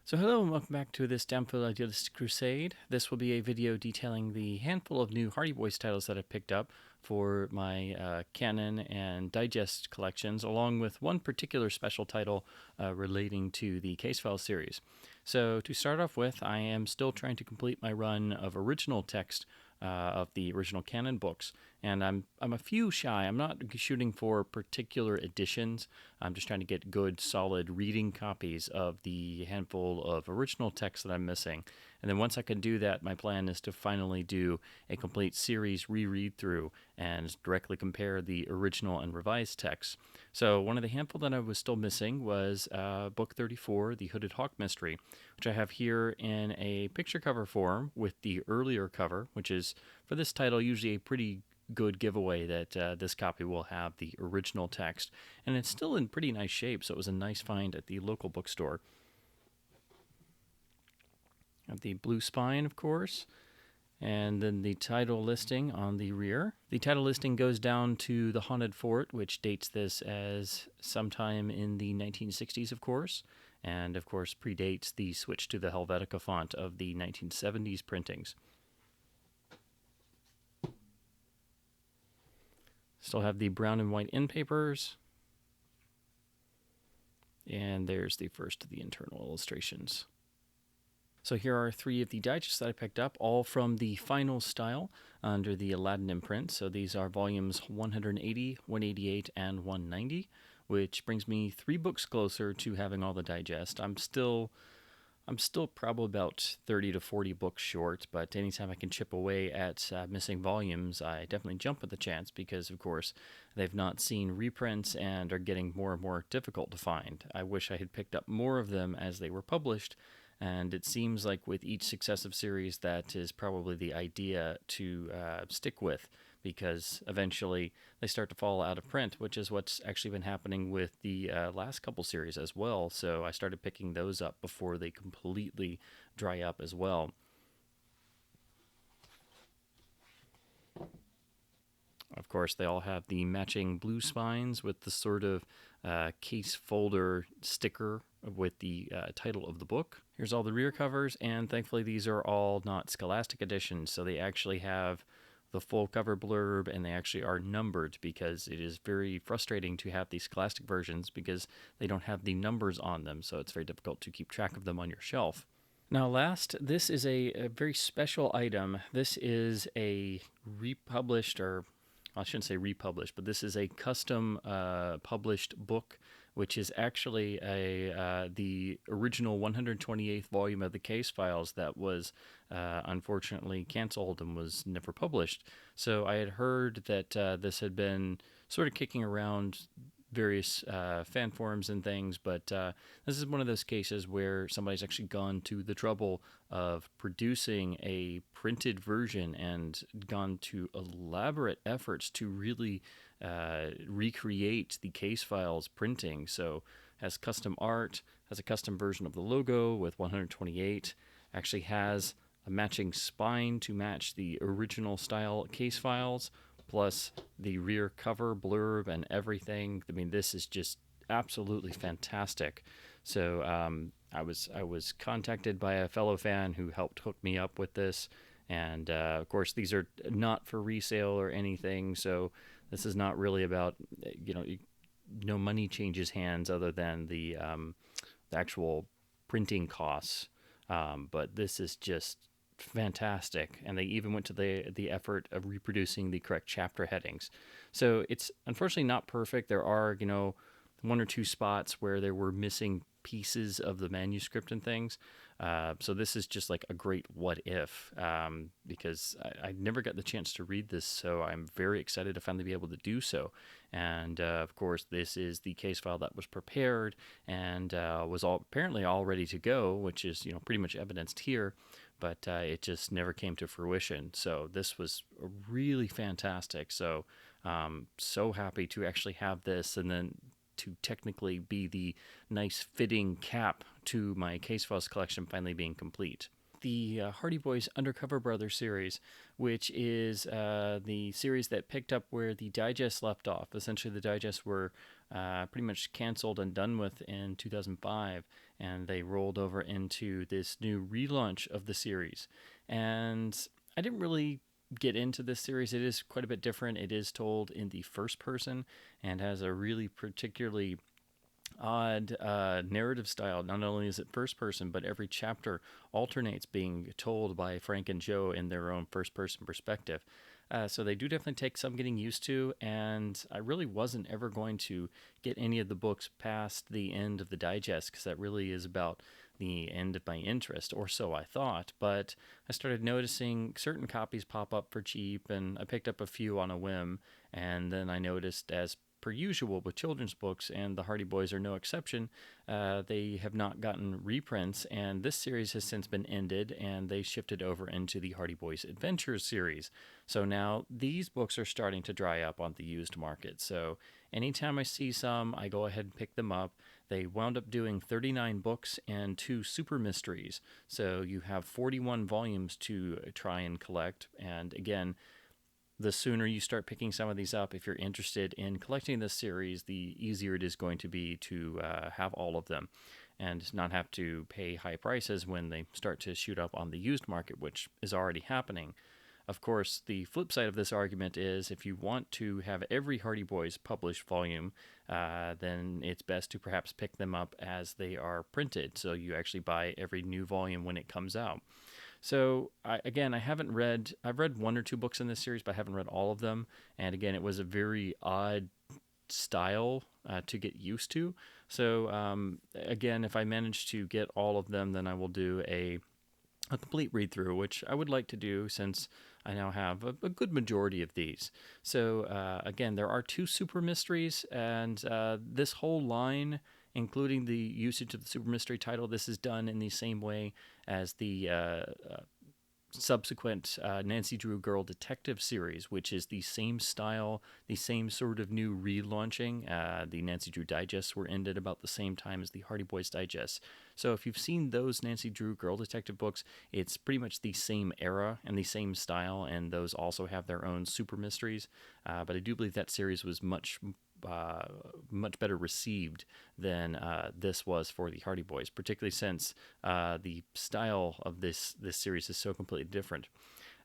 So hello and welcome back to this Downfield Idealist Crusade. This will be a video detailing the handful of new Hardy Boys titles that I've picked up for my canon and digest collections, along with one particular special title relating to the Casefile series. So to start off with, I am still trying to complete my run of original text of the original canon books, and I'm a few shy. I'm not shooting for particular editions. I'm just trying to get good, solid reading copies of the handful of original text that I'm missing. And then once I can do that, my plan is to finally do a complete series reread through and directly compare the original and revised texts. So one of the handful that I was still missing was book 34, The Hooded Hawk Mystery, which I have here in a picture cover form with the earlier cover, which is, for this title, usually a pretty good giveaway that this copy will have the original text, and it's still in pretty nice shape, so it was a nice find at the local bookstore. Have the blue spine, of course, and then the title listing on the rear. The title listing goes down to The Haunted Fort, which dates this as sometime in the 1960s, of course, and of course predates the switch to the Helvetica font of the 1970s printings. Still have the brown and white end papers. And there's the first of the internal illustrations. So here are three of the digests that I picked up, all from the final style under the Aladdin imprint. So these are volumes 180, 188, and 190, which brings me 3 books closer to having all the digest. I'm still probably about 30 to 40 books short, but anytime I can chip away at missing volumes, I definitely jump at the chance because, of course, they've not seen reprints and are getting more and more difficult to find. I wish I had picked up more of them as they were published, and it seems like with each successive series that is probably the idea to stick with, because eventually they start to fall out of print, which is what's actually been happening with the last couple series as well. So I started picking those up before they completely dry up as well. Of course, they all have the matching blue spines with the sort of case folder sticker with the title of the book. Here's all the rear covers, and thankfully these are all not Scholastic editions, so they actually have the full cover blurb, and they actually are numbered, because it is very frustrating to have these Scholastic versions because they don't have the numbers on them, so it's very difficult to keep track of them on your shelf. Now last, this is a very special item. This is a republished, or I shouldn't say republished, but this is a custom published book, which is actually the original 128th volume of the Casefiles that was unfortunately canceled and was never published. So I had heard that this had been sort of kicking around various fan forums and things, but this is one of those cases where somebody's actually gone to the trouble of producing a printed version and gone to elaborate efforts to really recreate the Casefiles printing. So has custom art, has a custom version of the logo with 128, actually has a matching spine to match the original style Casefiles, plus the rear cover blurb and everything. I mean, this is just absolutely fantastic. So I was contacted by a fellow fan who helped hook me up with this, and of course these are not for resale or anything. So this is not really about no money changes hands other than the actual printing costs. But this is just fantastic, and they even went to the effort of reproducing the correct chapter headings. So it's unfortunately not perfect. There are one or two spots where there were missing pieces of the manuscript and things. So this is just like a great what if, because I never got the chance to read this, so I'm very excited to finally be able to do so. And of course, this is the case file that was prepared and was apparently all ready to go, which is pretty much evidenced here, but it just never came to fruition. So this was really fantastic. So so happy to actually have this, and then to technically be the nice fitting cap to my Casefiles collection finally being complete. the Hardy Boys Undercover Brothers series, which is the series that picked up where the digest left off. Essentially, the digests were pretty much canceled and done with in 2005, and they rolled over into this new relaunch of the series. And I didn't really get into this series. It is quite a bit different. It is told in the first person and has a really particularly odd narrative style. Not only is it first person, but every chapter alternates being told by Frank and Joe in their own first person perspective. So they do definitely take some getting used to, and I really wasn't ever going to get any of the books past the end of the digest because that really is about the end of my interest, or so I thought. But I started noticing certain copies pop up for cheap, and I picked up a few on a whim, and then I noticed, as per usual with children's books, and the Hardy Boys are no exception, they have not gotten reprints, and this series has since been ended, and they shifted over into the Hardy Boys Adventures series. So now these books are starting to dry up on the used market. So anytime I see some, I go ahead and pick them up. They wound up doing 39 books and 2 super mysteries. So you have 41 volumes to try and collect. And again, the sooner you start picking some of these up, if you're interested in collecting this series, the easier it is going to be to have all of them and not have to pay high prices when they start to shoot up on the used market, which is already happening. Of course, the flip side of this argument is if you want to have every Hardy Boys published volume, then it's best to perhaps pick them up as they are printed, so you actually buy every new volume when it comes out. So I've read 1 or 2 books in this series, but I haven't read all of them. And again, it was a very odd style to get used to. So again, if I manage to get all of them, then I will do a complete read through, which I would like to do since I now have a good majority of these. So again, there are 2 super mysteries, and this whole line, including the usage of the super mystery title, this is done in the same way as the subsequent Nancy Drew Girl Detective series, which is the same style, the same sort of new relaunching. The Nancy Drew Digests were ended about the same time as the Hardy Boys Digests. So if you've seen those Nancy Drew Girl Detective books, it's pretty much the same era and the same style, and those also have their own super mysteries. But I do believe that series was much better received than this was for the Hardy Boys, particularly since the style of this series is so completely different.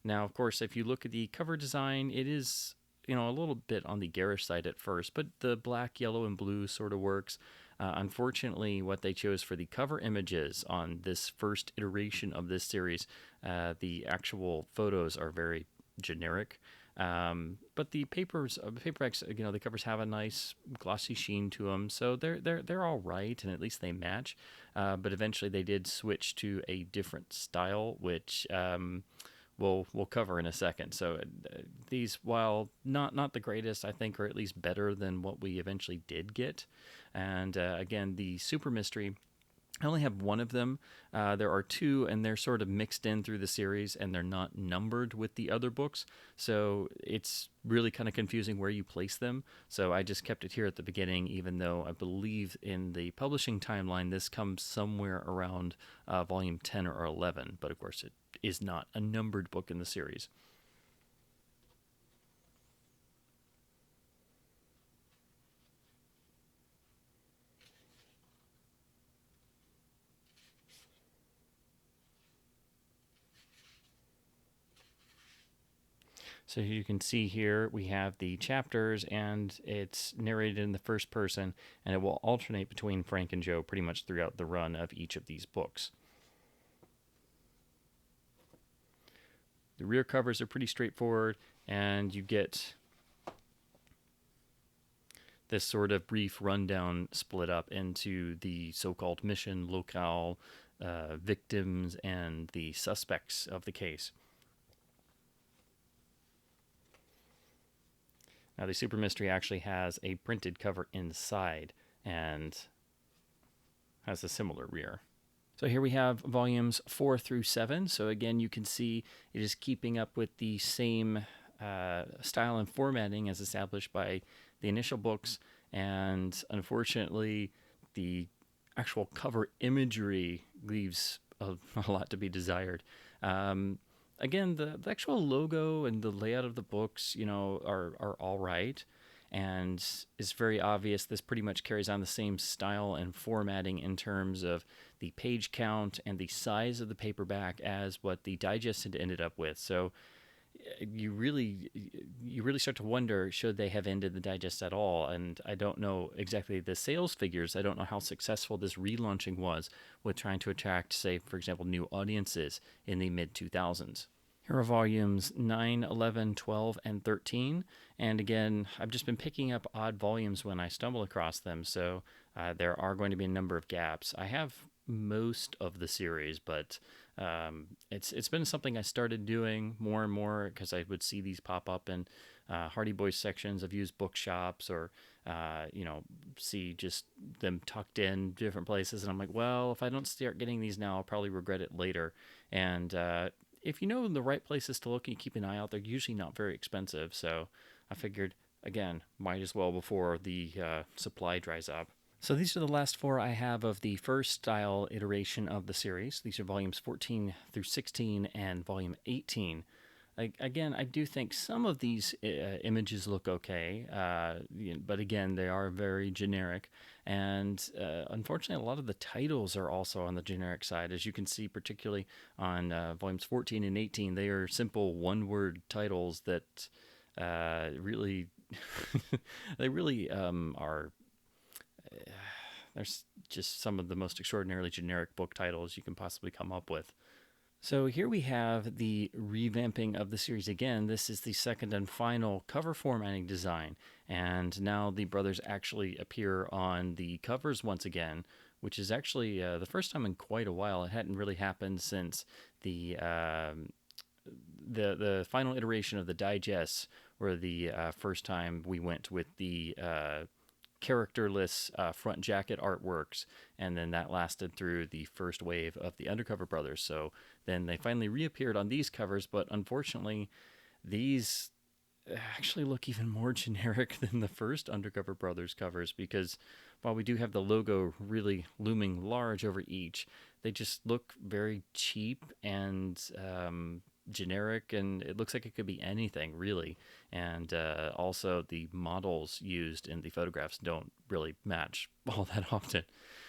Now, of course, if you look at the cover design, it is a little bit on the garish side at first, but the black, yellow, and blue sort of works. Unfortunately, what they chose for the cover images on this first iteration of this series, the actual photos are very generic. But the paperbacks, the covers have a nice glossy sheen to them, so they're all right, and at least they match. But eventually, they did switch to a different style, which we'll cover in a second. So these, while not the greatest, I think are at least better than what we eventually did get. And again, the super mystery, I only have 1 of them. There are 2, and they're sort of mixed in through the series, and they're not numbered with the other books. So it's really kind of confusing where you place them. So I just kept it here at the beginning, even though I believe in the publishing timeline, this comes somewhere around volume 10 or 11. But of course, it is not a numbered book in the series. So you can see here we have the chapters, and it's narrated in the first person, and it will alternate between Frank and Joe pretty much throughout the run of each of these books. The rear covers are pretty straightforward, and you get this sort of brief rundown split up into the so-called mission, locale, victims, and the suspects of the case. Now, the Super Mystery actually has a printed cover inside and has a similar rear. So here we have volumes 4 through 7. So again, you can see it is keeping up with the same style and formatting as established by the initial books. And unfortunately, the actual cover imagery leaves a lot to be desired. Um, Again, the actual logo and the layout of the books, are all right. And it's very obvious this pretty much carries on the same style and formatting in terms of the page count and the size of the paperback as what the digest had ended up with. So you really start to wonder, should they have ended the digest at all? And I don't know exactly the sales figures. I don't know how successful this relaunching was with trying to attract, say, for example, new audiences in the mid 2000s. Here are volumes 9, 11, 12, and 13. And again, I've just been picking up odd volumes when I stumble across them, so there are going to be a number of gaps. I have most of the series, but it's been something I started doing more and more because I would see these pop up in Hardy Boys sections of used bookshops, or see just them tucked in different places, and I'm like, well, if I don't start getting these now, I'll probably regret it later. And if you know the right places to look and you keep an eye out, they're usually not very expensive. So I figured, again, might as well before the supply dries up. So these are the last four I have of the first style iteration of the series. These are volumes 14 through 16 and volume 18. Again, I do think some of these images look okay, but again, they are very generic. And unfortunately, a lot of the titles are also on the generic side. As you can see, particularly on volumes 14 and 18, they are simple one-word titles that really, they really are. There's just some of the most extraordinarily generic book titles you can possibly come up with. So here we have the revamping of the series again. This is the second and final cover formatting design, and now the brothers actually appear on the covers once again, which is actually the first time in quite a while. It hadn't really happened since the final iteration of the digests, were the first time we went with the characterless front jacket artworks, and then that lasted through the first wave of the Undercover Brothers. So then they finally reappeared on these covers, but unfortunately, these actually look even more generic than the first Undercover Brothers covers, because while we do have the logo really looming large over each, they just look very cheap and generic, and it looks like it could be anything really. And also the models used in the photographs don't really match all that often.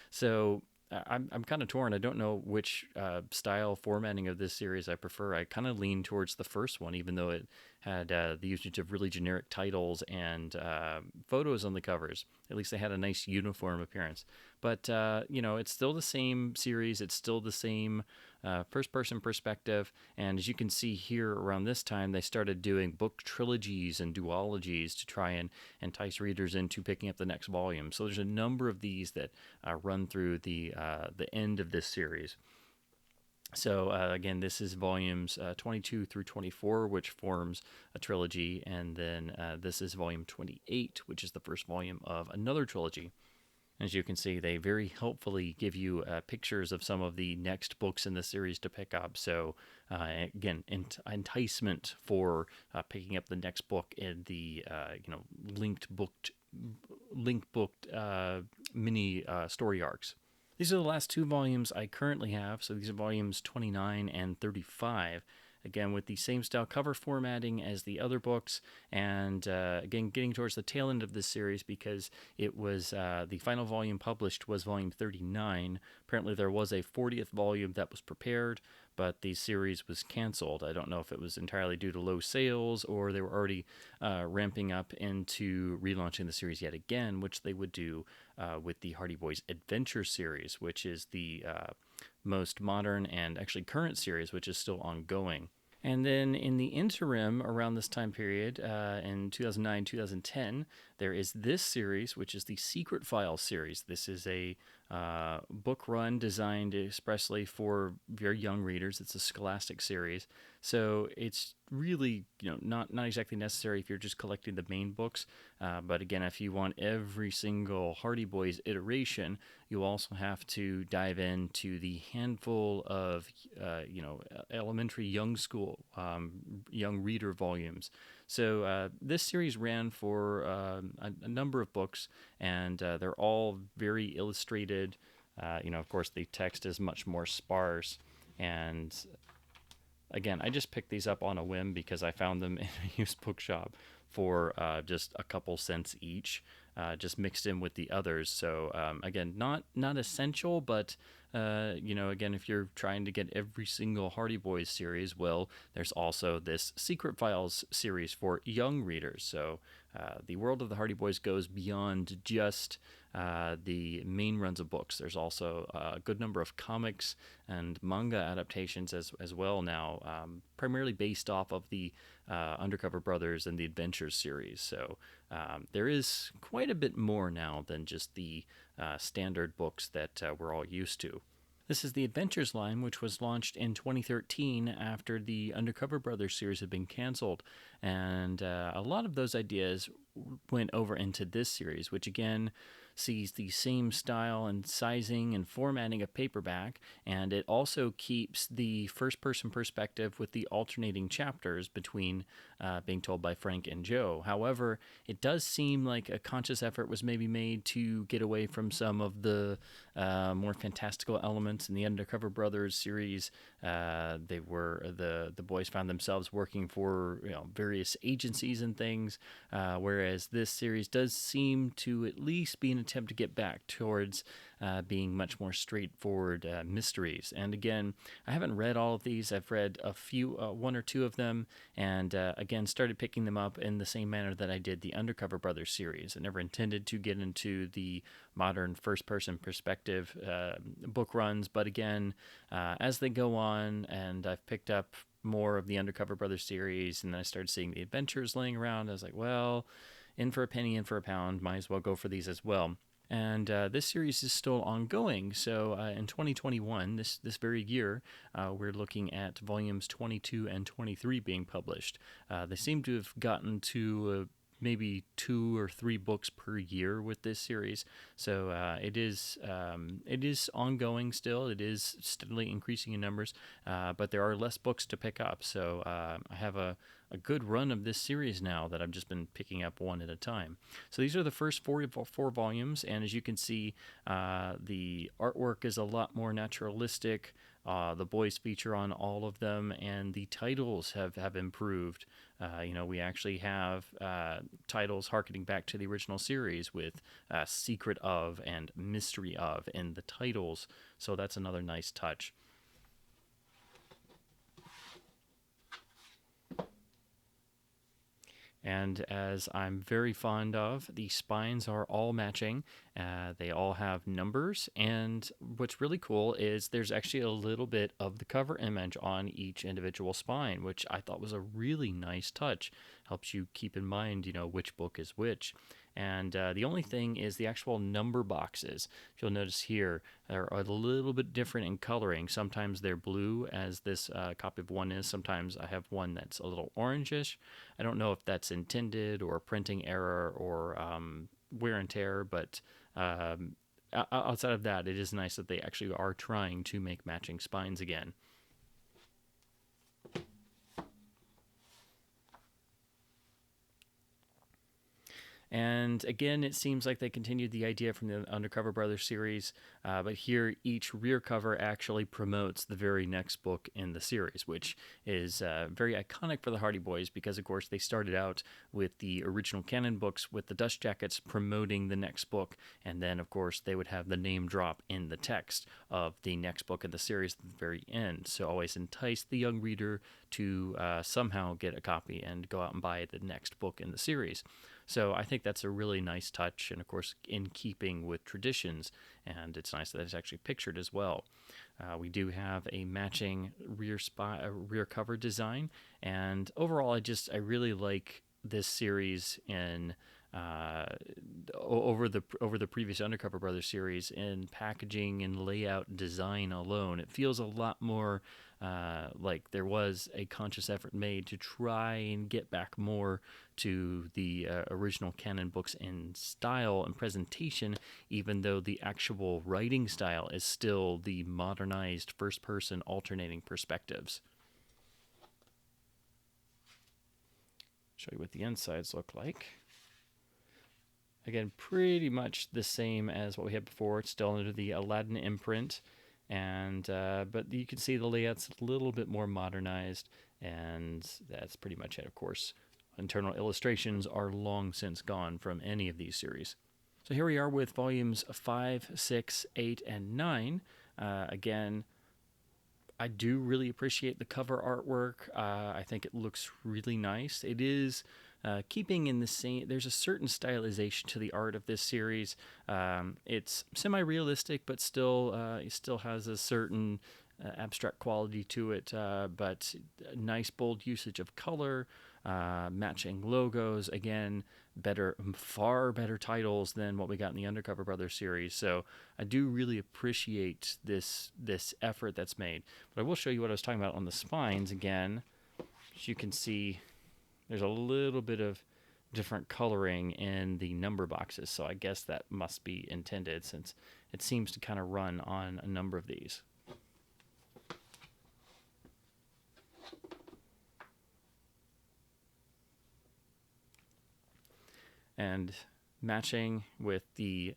So I'm kind of torn. I don't know which style formatting of this series I prefer. I kind of lean towards the first one, even though it had the usage of really generic titles and photos on the covers. At least they had a nice uniform appearance. But, it's still the same series. It's still the same first-person perspective. And as you can see here, around this time, they started doing book trilogies and duologies to try and entice readers into picking up the next volume. So there's a number of these that run through the end of this series. So again, this is volumes 22 through 24, which forms a trilogy, and then this is volume 28, which is the first volume of another trilogy. As you can see, they very helpfully give you pictures of some of the next books in the series to pick up. So again, enticement for picking up the next book in the link booked mini story arcs. These are the last two volumes I currently have. So these are volumes 29 and 35. Again, with the same style cover formatting as the other books, and again, getting towards the tail end of this series, because it was the final volume published was volume 39. Apparently there was a 40th volume that was prepared, but the series was canceled. I don't know if it was entirely due to low sales, or they were already ramping up into relaunching the series yet again, which they would do with the Hardy Boys Adventure series, which is the most modern and actually current series, which is still ongoing. And then in the interim, around this time period, in 2009, 2010, there is this series, which is the Secret File series. This is a book run designed expressly for very young readers. It's a scholastic series. So it's really, not exactly necessary if you're just collecting the main books. But again, if you want every single Hardy Boys iteration, you also have to dive into the handful of, elementary young school, young reader volumes. So this series ran for a number of books, and they're all very illustrated, Of course, the text is much more sparse. And again, I just picked these up on a whim because I found them in a used bookshop for just a couple cents each, just mixed in with the others. So again, not essential, but again, if you're trying to get every single Hardy Boys series, well, there's also this Secret Files series for young readers. So the world of the Hardy Boys goes beyond just the main runs of books. There's also a good number of comics and manga adaptations as well now, primarily based off of the Undercover Brothers and the Adventures series. So there is quite a bit more now than just the standard books that we're all used to. This is the Adventures line, which was launched in 2013 after the Undercover Brothers series had been canceled. And a lot of those ideas went over into this series, which again sees the same style and sizing and formatting of paperback, and it also keeps the first-person perspective with the alternating chapters between being told by Frank and Joe. However, it does seem like a conscious effort was maybe made to get away from some of the more fantastical elements in the Undercover Brothers series. The boys found themselves working for various agencies and things, whereas this series does seem to at least be an attempt to get back towards being much more straightforward mysteries. And again, I haven't read all of these. I've read a few, one or two of them, and again, started picking them up in the same manner that I did the Undercover Brothers series. I never intended to get into the modern first-person perspective book runs, but again, as they go on, and I've picked up more of the Undercover Brothers series, and then I started seeing the adventures laying around. I was like, well, in for a penny, in for a pound, might as well go for these as well. And this series is still ongoing. So in 2021, this very year, we're looking at volumes 22 and 23 being published. They seem to have gotten to maybe 2 or 3 books per year with this series. So it is ongoing still. It is steadily increasing in numbers, but there are less books to pick up. So I have a good run of this series now that I've just been picking up one at a time. So these are the first four volumes, and as you can see, the artwork is a lot more naturalistic. The boys feature on all of them, and the titles have improved. We actually have titles harkening back to the original series with Secret of and Mystery of in the titles, so that's another nice touch. And as I'm very fond of, the spines are all matching. They all have numbers. And what's really cool is there's actually a little bit of the cover image on each individual spine, which I thought was a really nice touch. Helps you keep in mind, which book is which. And the only thing is the actual number boxes. If you'll notice here, they're a little bit different in coloring. Sometimes they're blue, as this copy of one is. Sometimes I have one that's a little orangish. I don't know if that's intended or a printing error or wear and tear, but outside of that, it is nice that they actually are trying to make matching spines again. And again, it seems like they continued the idea from the Undercover Brothers series, but here each rear cover actually promotes the very next book in the series, which is very iconic for the Hardy Boys because, of course, they started out with the original canon books with the dust jackets promoting the next book, and then, of course, they would have the name drop in the text of the next book in the series at the very end. So always entice the young reader to somehow get a copy and go out and buy the next book in the series. So I think that's a really nice touch, and of course in keeping with traditions, and it's nice that it's actually pictured as well. We do have a matching rear cover design, and overall I really like this series in over the previous Undercover Brothers series in packaging and layout design alone. It feels a lot more like there was a conscious effort made to try and get back more to the original canon books in style and presentation, even though the actual writing style is still the modernized first-person alternating perspectives. Show you what the insides look like. Again, pretty much the same as what we had before. It's still under the Aladdin imprint, and but you can see the layout's a little bit more modernized, and that's pretty much it. Of course, internal illustrations are long since gone from any of these series. So here we are with volumes 5, 6, 8, and 9. Again, I do really appreciate the cover artwork. I think it looks really nice. It is keeping in the same. There's a certain stylization to the art of this series. It's semi-realistic, but still, it still has a certain abstract quality to it. But nice, bold usage of color, matching logos. Again, far better titles than what we got in the Undercover Brothers series. So I do really appreciate this effort that's made. But I will show you what I was talking about on the spines again. As you can see, there's a little bit of different coloring in the number boxes. So I guess that must be intended, since it seems to kind of run on a number of these. And matching with the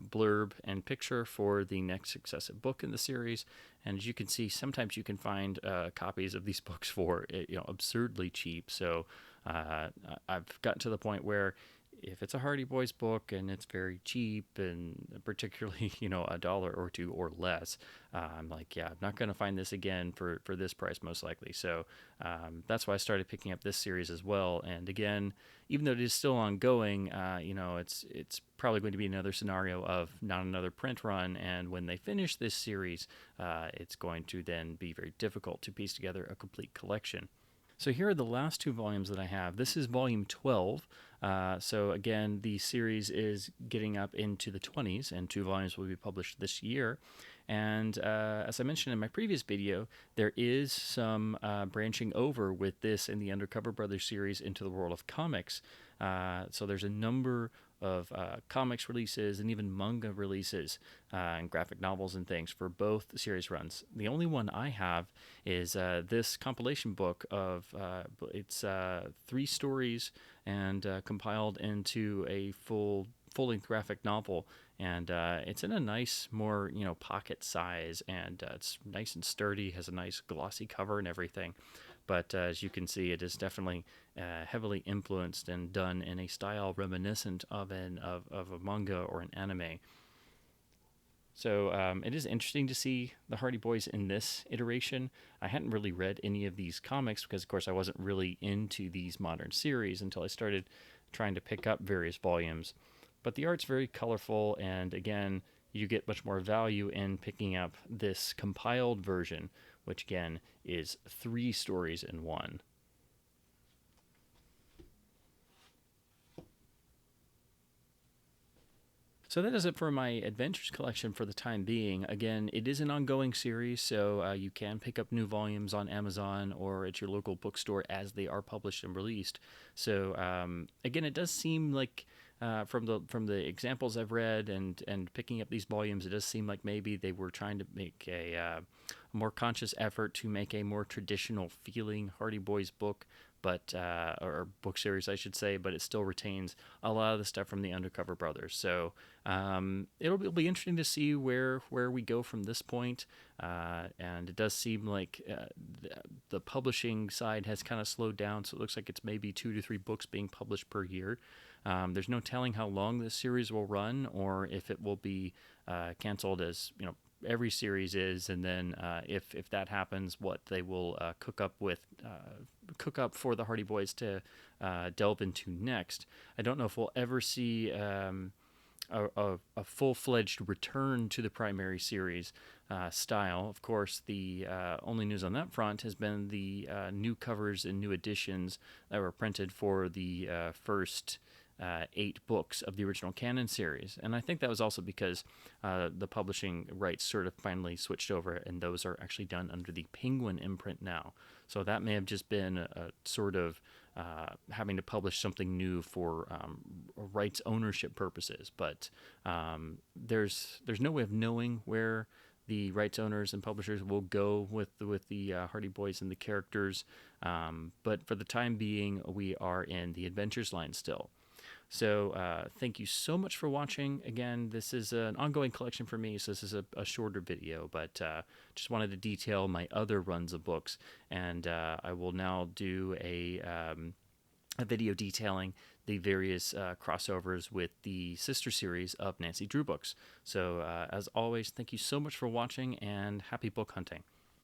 blurb and picture for the next successive book in the series. And as you can see, sometimes you can find copies of these books for absurdly cheap. So I've gotten to the point where if it's a Hardy Boys book and it's very cheap, and particularly a dollar or two or less, I'm like, yeah, I'm not going to find this again for this price most likely. So that's why I started picking up this series as well. And again, even though it is still ongoing, it's probably going to be another scenario of not another print run. And when they finish this series, it's going to then be very difficult to piece together a complete collection. So here are the last two volumes that I have. This is volume 12. So again, the series is getting up into the 20s, and 2 volumes will be published this year. And as I mentioned in my previous video, there is some branching over with this and the Undercover Brothers series into the world of comics. So there's a number of comics releases and even manga releases and graphic novels and things for both series runs. The only one I have is this compilation book of it's 3 stories and compiled into a full-length graphic novel, and it's in a nice, more pocket size, and it's nice and sturdy, has a nice glossy cover and everything. But as you can see, it is definitely heavily influenced and done in a style reminiscent of a manga or an anime. So it is interesting to see the Hardy Boys in this iteration. I hadn't really read any of these comics because, of course, I wasn't really into these modern series until I started trying to pick up various volumes. But the art's very colorful, and again, you get much more value in picking up this compiled version, which again is 3 stories in one. So that is it for my adventures collection for the time being. Again, it is an ongoing series, so you can pick up new volumes on Amazon or at your local bookstore as they are published and released. So again, it does seem like from the examples I've read and picking up these volumes, it does seem like maybe they were trying to make a more conscious effort to make a more traditional feeling Hardy Boys book, but or book series, I should say, but it still retains a lot of the stuff from the Undercover Brothers. So it'll be interesting to see where we go from this point. And it does seem like the publishing side has kind of slowed down, so it looks like it's maybe 2 to 3 books being published per year. There's no telling how long this series will run, or if it will be canceled as every series is, and then if that happens, what they will cook up for the Hardy Boys to delve into next. I don't know if we'll ever see a full-fledged return to the primary series style. Of course, the only news on that front has been the new covers and new editions that were printed for the first 8 books of the original canon series. And I think that was also because the publishing rights sort of finally switched over, and those are actually done under the Penguin imprint now. So that may have just been a sort of having to publish something new for rights ownership purposes. But there's no way of knowing where the rights owners and publishers will go with the Hardy Boys and the characters. But for the time being, we are in the Adventures line still. So thank you so much for watching. Again, this is an ongoing collection for me, so this is a shorter video, but just wanted to detail my other runs of books. And I will now do a video detailing the various crossovers with the sister series of Nancy Drew books. So as always, thank you so much for watching, and happy book hunting.